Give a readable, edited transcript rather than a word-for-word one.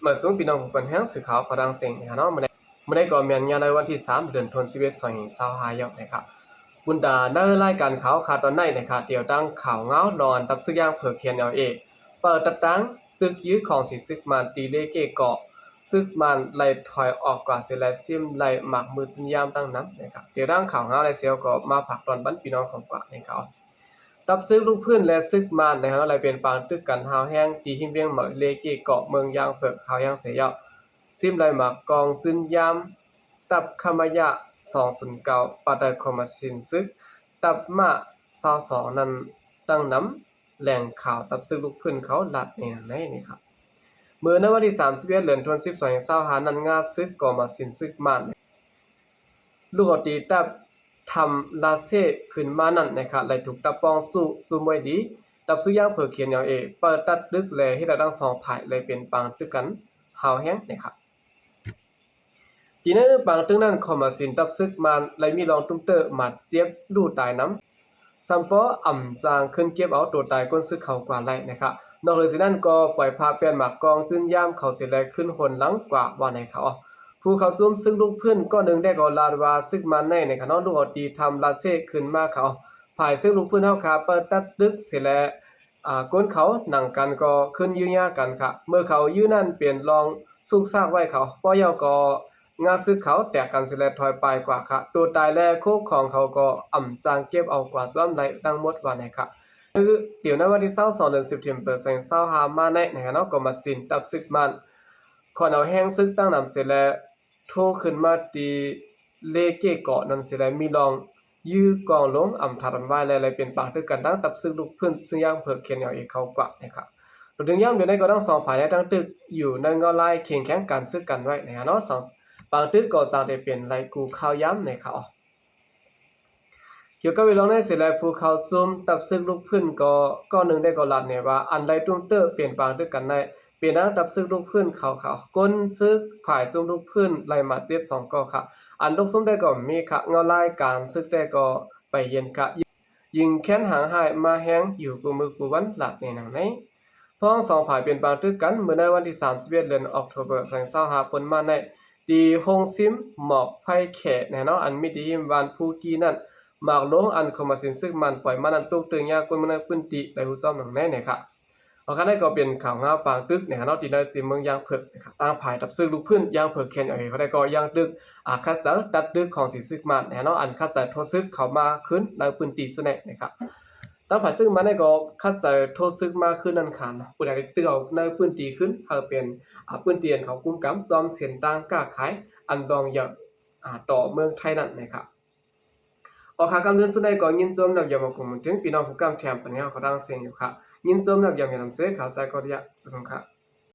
เมื่อสูงพี่น้องผู้เป็นแห้งสื่อข่าวขอดังเสียงนะครับเนาะเมื่อได้ก่อเมียนยาในวันที่3เดือนธันวาคม2525นะครับบุญดาได้รายการข่าวขาดตอนไหนนะครับเดี๋ยวตั้งข่าวเงานอนตับซึกย่างเผือกเขียนเอาเองเปิดตัดตั้งตึกยื้อของสีซึกมันตีเลเกเกาะซึกมันไล่ถอยออกกว่าเซเลซิมไล่หมักมือจินยามตั้งน้ำนะครับเดี๋ยวตั้งข่าวเงาไล่เสียวก็มาผักตอนบั้นพี่น้องของกว่าในเขาตับซึกลูกพื้นและซึกมันนะครับอะไรเป็นปางตึกกันหาวแห้งตีหิมเวียงเหมยเลเกเกาะเมืองยางเผือกหาวแห้งเสียซิมไลหมากกองจึนยามตับคามายะ209ปัตตคอมสินซึกตับมา22นั้นตั้งน้ำแหล่งข่าวตับซึกลูกพื้นเขาหลัดนี่ครับเมื่อในวันที่31เดือนธันวาคม2525นั้นงาซึกก็มาสินซึกมันลูกตีตับทำลาเซ่ขึ้นมานั่นนะครับเลยถูกตะปองจุมไว้ดีตับซึกย่างเผือเขียนอย่างเปิดตัดดึกเลยให้เราทั้งสองฝ่ายเลยเป็นปางตึกกันหาวแห้งนะครับทีนี้ปางตึกนั้นเข้ามาสินตับซึกมันเลยมีรองตุ้มเตอร์มาเจี๊ยบลู่ตายน้ำซัมปออ่ำจางขึ้นเก็บเอาตัวตายก้นซึกเขากว่าไรนะครับนอกจากนั้นก็ปล่อยพาเปลี่ยนหมากกองจึงย่ามเขาเสียแลขึ้นหนหลังกว่าว่าในเขาผู้เขาจุ่มซึ่งลูกเพื่อนก็นึงได้ก็ลาดว่าซึกมันในคณะลูกอตีทำลาเซ่ขึ้นมาเขาภายซึ่งลูกเพื่อนเฮาขาเปิดตัดดึกเสียแล้วก้นเขาหนังกันก็ขึ้นยื้อยากันค่ะเมื่อเขายื้อนั่นเปลี่ยนรองสุกซากไว้เขาป้อยก็งาซึกเขาแตกกันเสียแล้วถอยไปกว่าค่ะตัวตายแล้วโคกของเขาก็อ่ำจางเก็บเอากว่าจ้อมไหลดังหมดว่าไหนค่ะคือเดี๋ยวในวันที่22เดือนสิบธันวาคม25มาในคณะก็มาสินตับซึกมันขอนเอาแห้งซึกตั้งนำเสร็จแล้วโทรขึ้นมาตีเลเกเกาะนั้นสิได้มีลองยื้อกองลงอำทัดไว้อะไรเป็นปากด้วยกันตั้งตับซึ่งลูกเพื่อนซึ่งย่างเผิกเขียนเอาเอกเขากว่านะครับรวมถึงย่างเดี๋ยวในก็ต้องสองฝ่ายในตั้งตึกอยู่ในเงาลายเคียงแข่งกันซึ่งกันไว้นะครับเนาะสองปางตึกก็จะได้เปลี่ยนลายกูข้าวย้ำนะครับเกี่ยวกับเวลาในเสร็จแล้วผู้เขาจุ่มตับซึ่งลูกเพื่อนก็นึงได้ก็ลัดเนี่ยว่าอันใดตุ้มเตอร์เปลี่ยนปางด้วยกันได้เปลี่ยนดังดับซึกลูกพื้นเขาก้นซึกฝ่ายจุ่มลูกพื้นไล่มาเจ็บ2ก็ค่ะอันลูกส้มได้ก็มีค่ะเงาลายการซึกได้ก็ไปเย็นค่ะยิงแค้นหางหายมาแห้งอยู่กูมือกูวันหลัดในหนังไหนพ้อง2ฝ่ายเปลี่ยนปางตึกกันเมื่อในวันที่31เดือนออกตุลาคม2565ปนมาในดีฮงซิมหมอกไผ่แขะแน่เนาะอันมีดีวันผู้กี้นั่นหมากลงอันเข้ามาสินซึกมันปล่อยมันอันตุกตึงยากคนมันพื้นติได้ฮู้ซ้อมหนังไหนเนี่ยค่ะเอาคันได้ก็เป็นข่าวงาปางตึกนะครับเนาะที่ได้จิเมืองยางเผือกนะครับตามภายตับซึกลูกพื้นยางเผือกเขียนเขาได้ก็ยางตึกคัดสรรตัดตึกของสีซึกมันนะครับเนาะอันคัดสรรโทซึกเข้ามาขึ้นในพื้นที่ซุแน่นะครับตามภายซึกมันได้ก็คัดสรรโทซึกมาขึ้นนั่นค่ะเนาะผู้ใดตึกเอาในพื้นที่ขึ้นเขาเป็นพื้นที่เขากุมกำซ้อมเส้นต่างก้าขายอันดองอย่างต่อเมืองไทยนั่นนะครับออกข่าวกำเนิดสุดใดก็ยินจมนำยามากลุ่มถึงพี่น้องผู้กำแถมปัญญาเขาดังเสียงอยู่ค่ะยินจมนับยามยามเสกข่าวใจก็อยากประสงค์ค่ะ